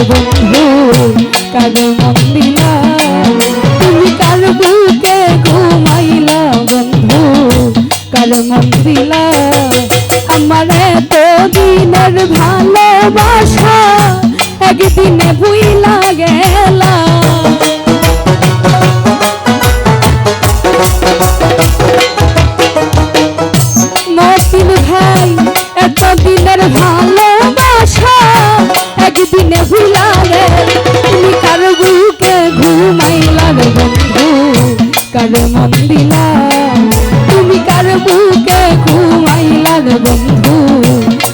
বন্ধু কার মন দিলা তুমি কার বুকে ঘুমাইলা বন্ধু কার মন দিলা আমার এত দিনের ভালোবাসা একদিনে ভুইলা গেলা মতিন ভাই এত দিনের ভালোবাসা একদিনে ভুইলা গেলা তুমি কার বুকে ঘুমাইলা বন্ধু কার মন দিলা তুমি কার বুকে ঘুমাইলা বন্ধু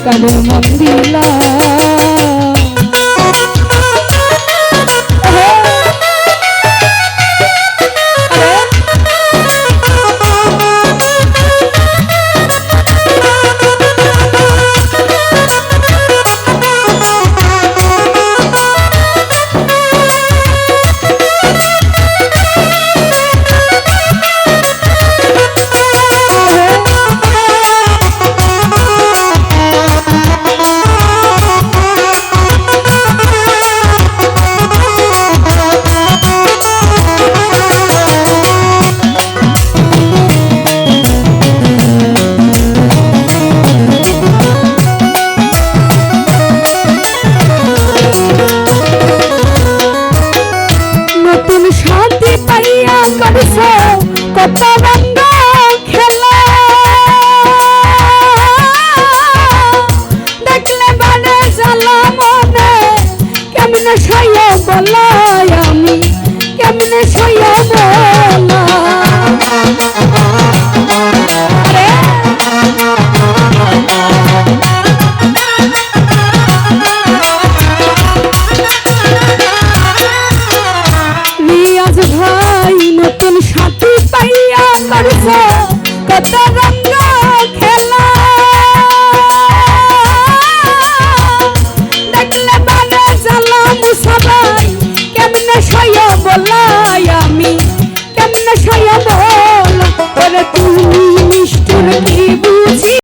কার মন